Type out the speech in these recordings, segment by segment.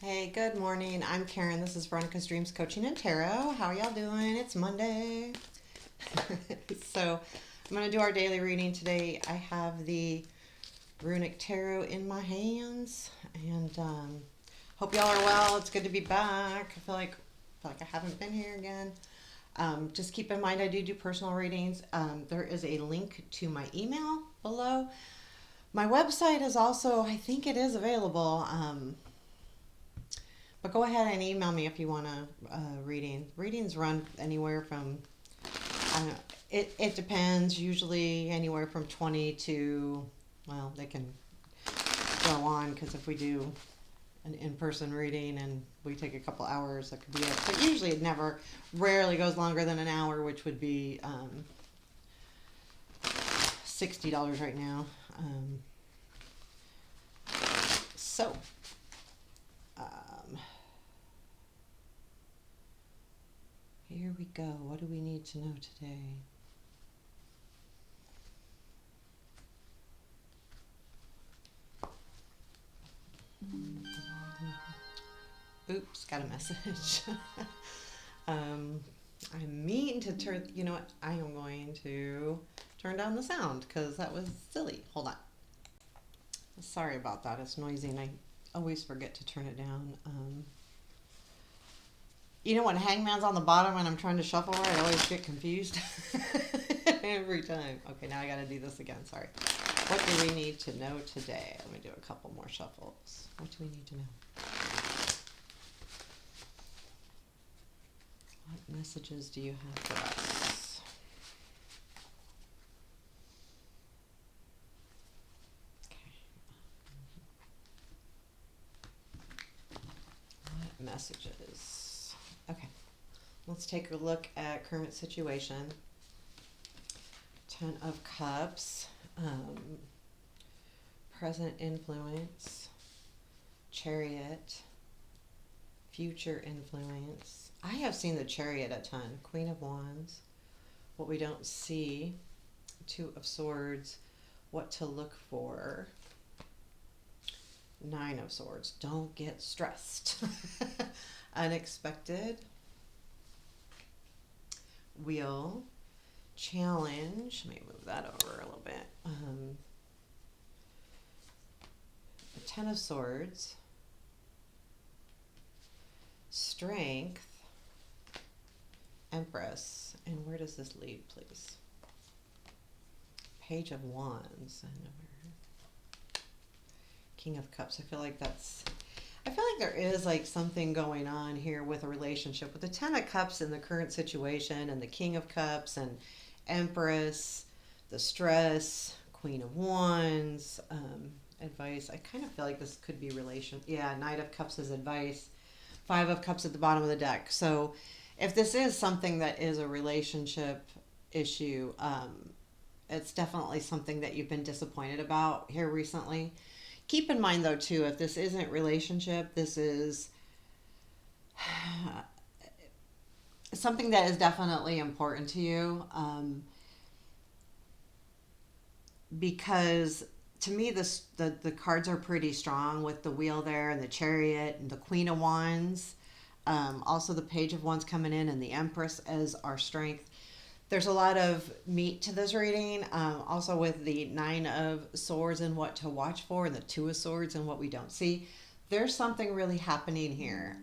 Hey, good morning. I'm Karen. This is Veronica's Dreams Coaching and Tarot. How are y'all doing? It's Monday. So, I'm going to do our daily reading today. I have the Runic Tarot in my hands and hope y'all are well. It's good to be back. I feel like I haven't been here again. Just keep in mind I do personal readings. There is a link to my email below. My website is also, I think it is available. But go ahead and email me if you want a reading. Readings run anywhere from, I don't know, it depends, usually anywhere from 20 to, well, they can go on because if we do an in-person reading and we take a couple hours, that could be it. But usually rarely goes longer than an hour, which would be $60 right now. So, here we go. What do we need to know today? Oops, got a message. I mean to turn, you know what? I am going to turn down the sound because that was silly. Hold on. Sorry about that. It's noisy and I always forget to turn it down. You know when Hangman's on the bottom and I'm trying to shuffle her, I always get confused. Every time. Okay, now I gotta do this again. Sorry. What do we need to know today? Let me do a couple more shuffles. What do we need to know? What messages do you have for us? Okay. What messages? Okay. Let's take a look at current situation. Ten of Cups. Present influence. Chariot. Future influence. I have seen the Chariot a ton. Queen of Wands. What we don't see. Two of Swords. What to look for. Nine of Swords. Don't get stressed. Unexpected. Wheel. Challenge. Let me move that over a little bit. The Ten of Swords. Strength. Empress. And where does this lead, please? Page of Wands. King of Cups. I feel like there is like something going on here with a relationship with the Ten of Cups in the current situation and the King of Cups and Empress, the stress, Queen of Wands, advice. I kind of feel like this could be Knight of Cups is advice. Five of Cups at the bottom of the deck. So if this is something that is a relationship issue, it's definitely something that you've been disappointed about here recently. Keep in mind though too, if this isn't relationship, this is something that is definitely important to you, because to me the cards are pretty strong with the Wheel there and the Chariot and the Queen of Wands, also the Page of Wands coming in and the Empress as our strength. There's a lot of meat to this reading, also with the Nine of Swords and what to watch for and the Two of Swords and what we don't see. There's something really happening here.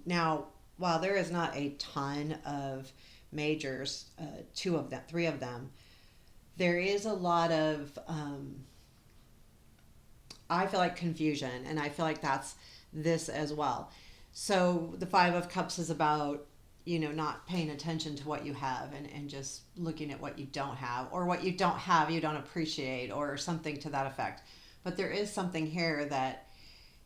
Now, while there is not a ton of majors, three of them, there is a lot of, I feel like confusion, and I feel like that's this as well. So the Five of Cups is about, not paying attention to what you have and just looking at what you don't have, or what you don't have you don't appreciate, or something to that effect. But there is something here that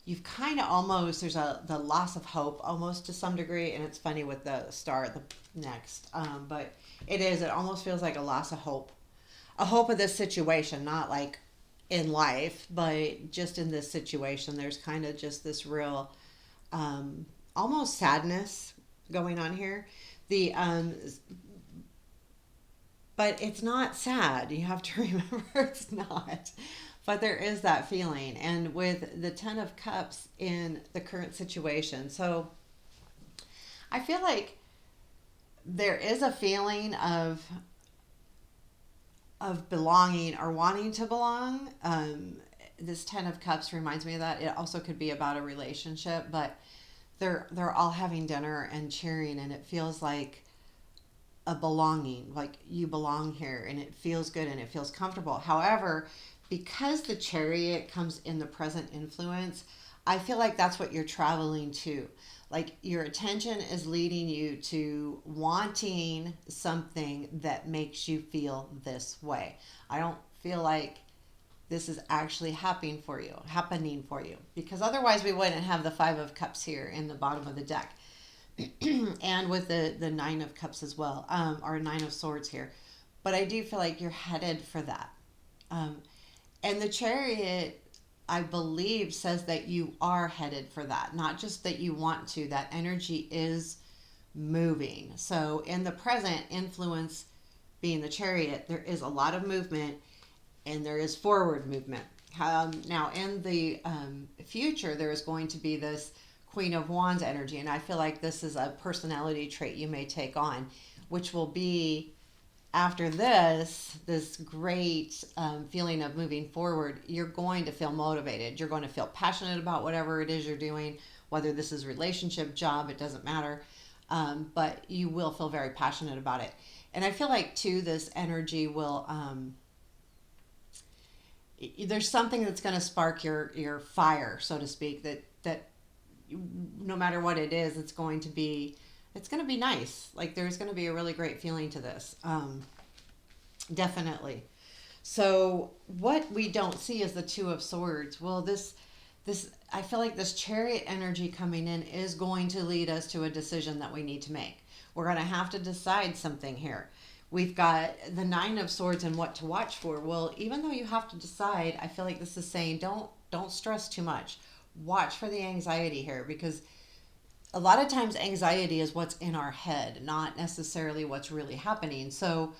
you've kind of almost, there's the loss of hope almost to some degree, and it's funny with the star at the next, but it almost feels like a loss of hope. A hope of this situation, not like in life, but just in this situation, there's kind of just this real, almost sadness going on here. But it's not sad. You have to remember it's not. But there is that feeling. And with the Ten of Cups in the current situation, so I feel like there is a feeling of belonging or wanting to belong. This Ten of Cups reminds me of that. It also could be about a relationship, but they're all having dinner and cheering, and it feels like a belonging, like you belong here, and it feels good and it feels comfortable. However, because the Chariot comes in the present influence, I feel like that's what you're traveling to. Like your attention is leading you to wanting something that makes you feel this way. I don't feel like this is actually happening for you, because otherwise we wouldn't have the Five of Cups here in the bottom of the deck. And with the Nine of Cups as well, or Nine of Swords here. But I do feel like you're headed for that. Um, and the Chariot, I believe, says that you are headed for that, not just that you want to. That energy is moving. So in the present, influence being the Chariot, there is a lot of movement and there is forward movement. Now, in the future, there is going to be this Queen of Wands energy, and I feel like this is a personality trait you may take on, which will be after this great feeling of moving forward. You're going to feel motivated. You're going to feel passionate about whatever it is you're doing, whether this is relationship, job, it doesn't matter. But you will feel very passionate about it. And I feel like, too, this energy will there's something that's going to spark your fire, so to speak, that no matter what it is, it's going to be nice. Like there's going to be a really great feeling to this. Definitely. So what we don't see is the Two of Swords. Well, this I feel like this Chariot energy coming in is going to lead us to a decision that we need to make. We're going to have to decide something here. We've got the Nine of Swords and what to watch for. Well, even though you have to decide, I feel like this is saying don't stress too much. Watch for the anxiety here, because a lot of times anxiety is what's in our head, not necessarily what's really happening. So,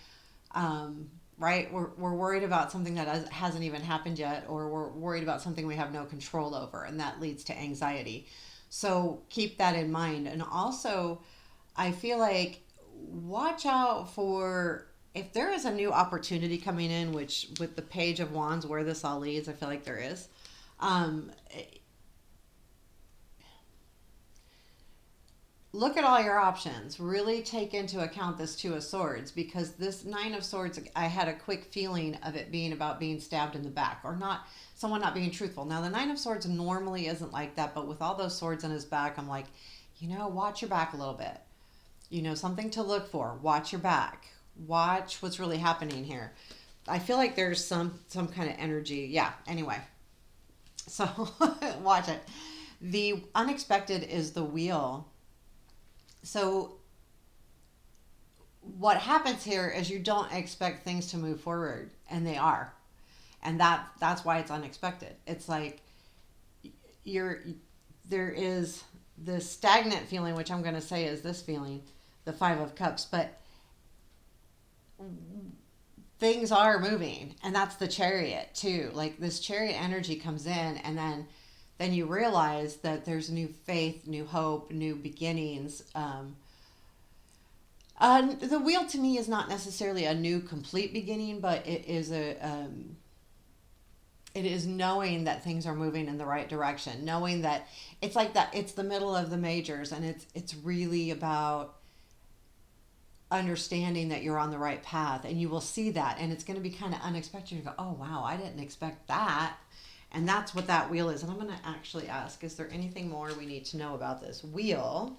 right, we're worried about something that hasn't even happened yet, or we're worried about something we have no control over, and that leads to anxiety. So keep that in mind. And also, I feel like watch out for if there is a new opportunity coming in, which with the Page of Wands, where this all leads, I feel like there is. Um, Look at all your options. Really take into account this Two of Swords, because this Nine of Swords, I had a quick feeling of it being about being stabbed in the back, or not, someone not being truthful. Now, the Nine of Swords normally isn't like that, but with all those swords in his back, I'm like, watch your back a little bit. Something to look for. Watch your back. Watch what's really happening here. I feel like there's some kind of energy. Yeah, anyway. So watch it. The unexpected is the Wheel. So what happens here is you don't expect things to move forward, and they are. And that's why it's unexpected. It's like there is this stagnant feeling, which I'm going to say is this feeling, the Five of Cups, but things are moving, and that's the Chariot too. Like this Chariot energy comes in, and then you realize that there's new faith, new hope, new beginnings. The Wheel to me is not necessarily a new complete beginning, but it is it is knowing that things are moving in the right direction, knowing that it's like that. It's the middle of the majors, and it's really about understanding that you're on the right path, and you will see that, and it's going to be kind of unexpected. You go, oh wow, I didn't expect that. And that's what that Wheel is. And I'm going to actually ask, is there anything more we need to know about this Wheel?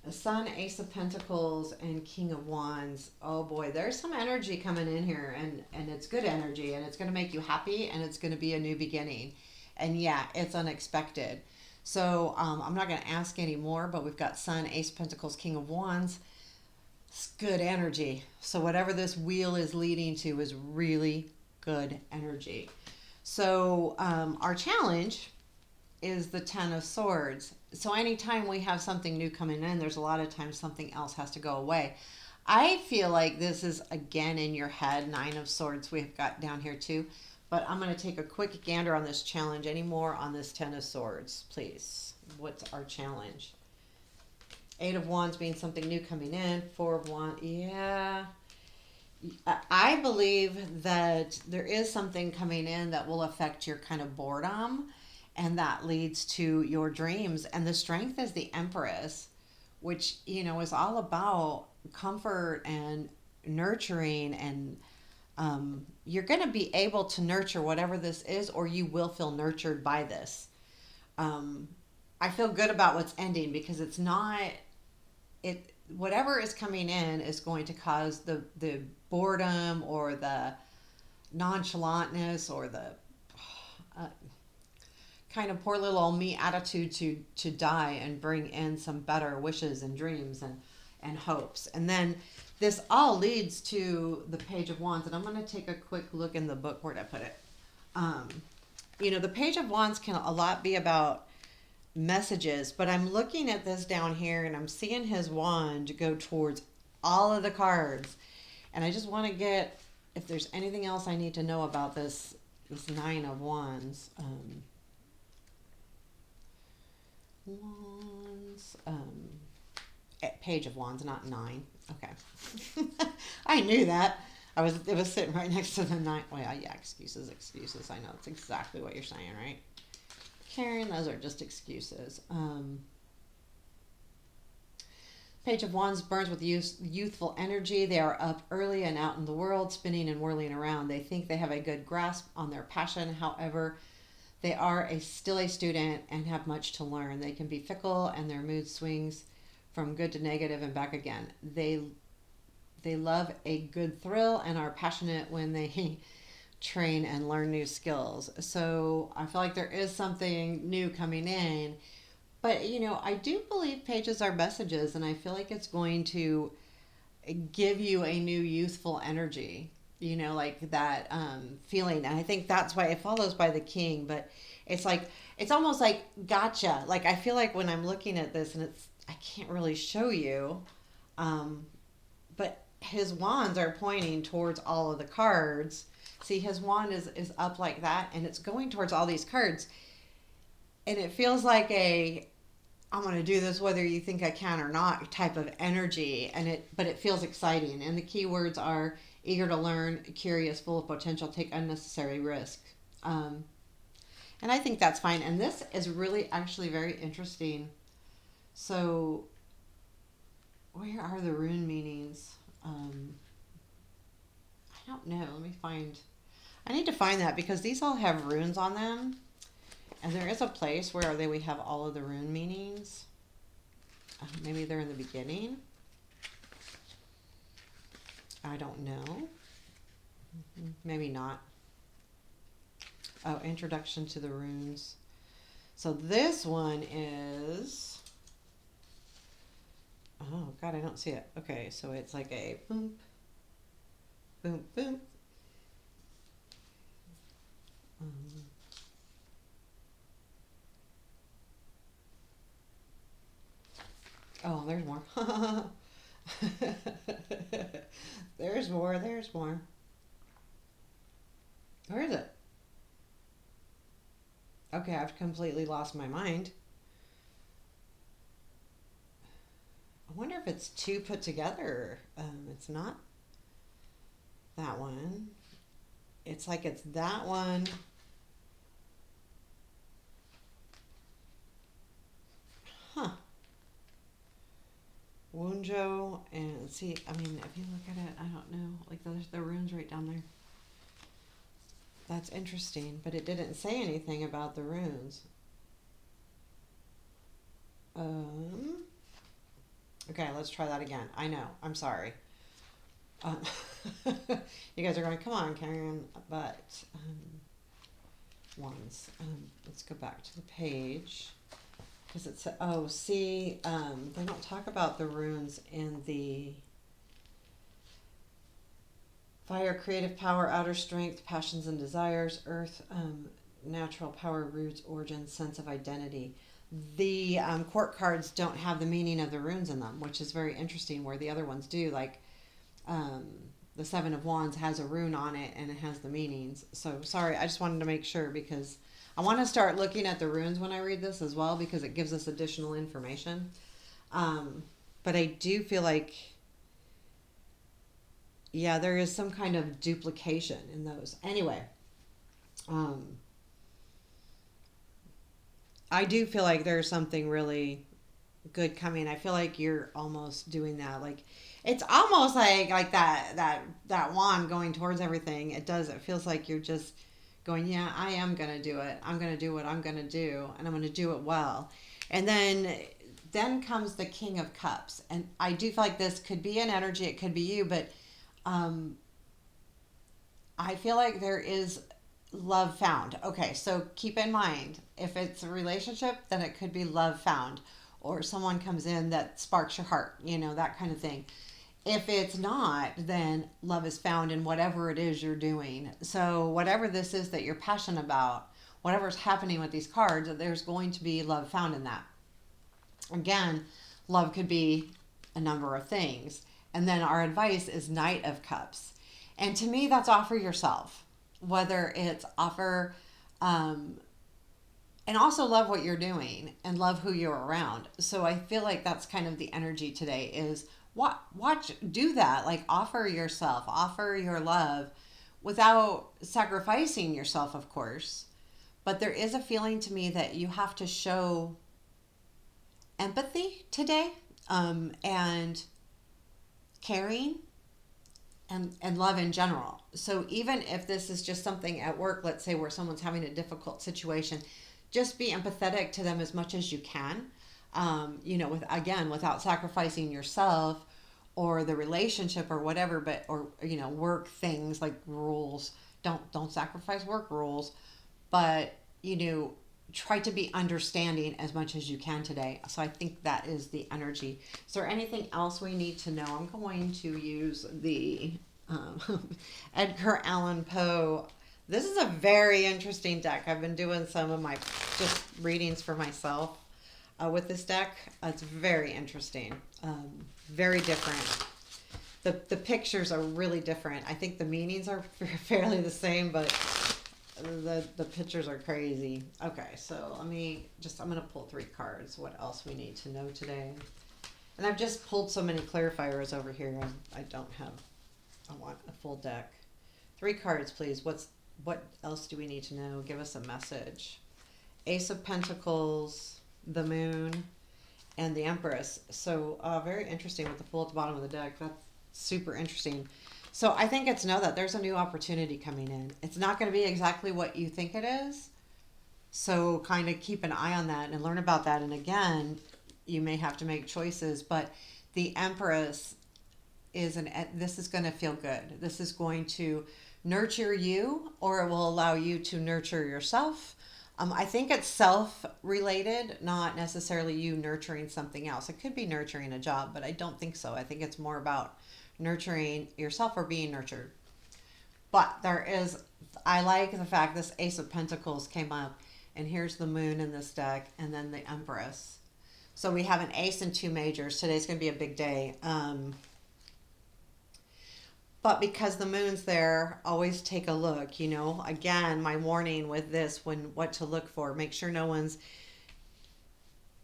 The Sun, Ace of Pentacles, and King of Wands. Oh boy, there's some energy coming in here, and it's good energy, and it's going to make you happy, and it's going to be a new beginning. And yeah, it's unexpected. So I'm not going to ask any more, but we've got Sun, Ace of Pentacles, King of Wands. It's good energy. So whatever this Wheel is leading to is really good energy. So our challenge is the Ten of Swords. So anytime we have something new coming in, there's a lot of times something else has to go away. I feel like this is again in your head. Nine of Swords we've got down here too. But I'm going to take a quick gander on this challenge. Any more on this Ten of Swords, please? What's our challenge? Eight of Wands being something new coming in. Four of Wands. Yeah. I believe that there is something coming in that will affect your kind of boredom, and that leads to your dreams. And the strength is the Empress, which, is all about comfort and nurturing. And you're going to be able to nurture whatever this is, or you will feel nurtured by this. Um, I feel good about what's ending because it's not it whatever is coming in is going to cause the boredom or the nonchalantness or the uh, kind of poor little old me attitude to die and bring in some better wishes and dreams and hopes. And then this all leads to the Page of Wands, and I'm going to take a quick look in the book. Where'd I put it? um, the Page of Wands can a lot be about messages, but I'm looking at this down here and I'm seeing his wand go towards all of the cards. And I just want to get if there's anything else I need to know about this Nine of Wands. Wands. Page of Wands, not nine. Okay. I knew that. It was sitting right next to the nine. Well, yeah, excuses. I know that's exactly what you're saying, right? Karen, those are just excuses. Page of Wands burns with youthful energy. They are up early and out in the world, spinning and whirling around. They think they have a good grasp on their passion. However, they are still a student and have much to learn. They can be fickle and their mood swings from good to negative and back again. They love a good thrill and are passionate when they train and learn new skills. So I feel like there is something new coming in. But, I do believe pages are messages, and I feel like it's going to give you a new youthful energy, like that feeling. And I think that's why it follows by the King. But it's almost like gotcha. Like, I feel like when I'm looking at this, and I can't really show you, but his wands are pointing towards all of the cards. See, his wand is up like that, and it's going towards all these cards. And it feels like I'm going to do this whether you think I can or not type of energy. But it feels exciting. And the keywords are eager to learn, curious, full of potential, take unnecessary risk. And I think that's fine. And this is really actually very interesting. So where are the rune meanings? I don't know. I need to find that because these all have runes on them. And there is a place where we have all of the rune meanings. Maybe they're in the beginning. I don't know. Maybe not. Oh, introduction to the runes. So this one is... Oh, God, I don't see it. Okay, so it's like a boom, boom, boom. Oh, there's more. There's more. Where is it? Okay, I've completely lost my mind. I wonder if it's two put together. It's not that one. It's like it's that one. Huh. Wunjo, and see, if you look at it, I don't know, like there's the runes right down there. That's interesting, but it didn't say anything about the runes. Okay, let's try that again. I know, I'm sorry. Um, you guys are going, come on, Karen, but ones. Let's go back to the page. Because it's, they don't talk about the runes in the fire, creative power, outer strength, passions and desires, earth, natural power, roots, origin, sense of identity. The court cards don't have the meaning of the runes in them, which is very interesting, where the other ones do. Like um, the Seven of Wands has a rune on it and it has the meanings. So sorry, I just wanted to make sure because I want to start looking at the runes when I read this as well because it gives us additional information. Um, but I do feel like, yeah, there is some kind of duplication in those. Anyway, um, I do feel like there's something really good coming. I feel like you're almost doing that. Like it's almost like that wand going towards everything. It does. It feels like you're just going, yeah, I am gonna do it. I'm gonna do what I'm gonna do, and I'm gonna do it well. And then comes the King of Cups, and I do feel like this could be an energy. It could be you, but um, I feel like there is love found. Okay, so keep in mind if it's a relationship, then it could be love found, or someone comes in that sparks your heart, that kind of thing. If it's not, then love is found in whatever it is you're doing. So, whatever this is that you're passionate about, whatever's happening with these cards, there's going to be love found in that. Again, love could be a number of things. And then our advice is Knight of Cups. And to me, that's offer yourself, whether it's offer, and also love what you're doing and love who you're around. So I feel like that's kind of the energy today is watch, do that. Like offer yourself, offer your love without sacrificing yourself, of course. But there is a feeling to me that you have to show empathy today, and caring and love in general. So even if this is just something at work, let's say where someone's having a difficult situation, just be empathetic to them as much as you can. Without sacrificing yourself or the relationship or whatever, but or work things like rules. Don't sacrifice work rules, but try to be understanding as much as you can today. So I think that is the energy. Is there anything else we need to know? I'm going to use the Edgar Allan Poe. This is a very interesting deck. I've been doing some of my just readings for myself with this deck. It's very interesting, very different. The pictures are really different. I think the meanings are fairly the same, but the pictures are crazy. Okay, so I'm going to pull 3 cards. What else we need to know today? And I've just pulled so many clarifiers over here. I want a full deck. 3 cards, please. What else do we need to know? Give us a message. Ace of Pentacles, the Moon, and the Empress. So very interesting with the Fool at the bottom of the deck. That's super interesting. So I think it's know that there's a new opportunity coming in. It's not going to be exactly what you think it is. So kind of keep an eye on that and learn about that. And again, you may have to make choices, but the Empress this is going to feel good. This is going to nurture you, or it will allow you to nurture yourself. I think it's self-related, not necessarily you nurturing something else. It could be nurturing a job, but I don't think so. I think it's more about nurturing yourself or being nurtured. But I like the fact this Ace of Pentacles came up, and here's the Moon in this deck, and then the Empress. So we have an Ace and 2 majors. Today's going to be a big day. But because the Moon's there, always take a look, Again, my warning with this, what to look for. Make sure no one's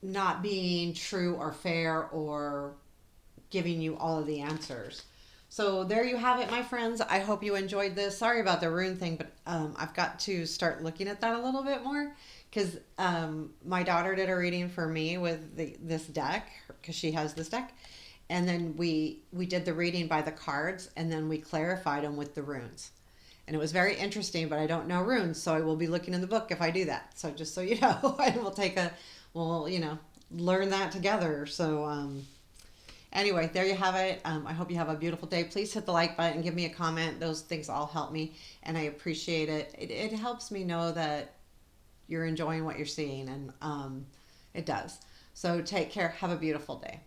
not being true or fair or giving you all of the answers. So there you have it, my friends. I hope you enjoyed this. Sorry about the rune thing, but I've got to start looking at that a little bit more because my daughter did a reading for me with this deck because she has this deck. And then we did the reading by the cards, and then we clarified them with the runes. And it was very interesting, but I don't know runes, so I will be looking in the book if I do that. So just so you know, and we'll learn that together. So anyway, there you have it. I hope you have a beautiful day. Please hit the like button, give me a comment. Those things all help me, and I appreciate it. It helps me know that you're enjoying what you're seeing, and it does. So take care. Have a beautiful day.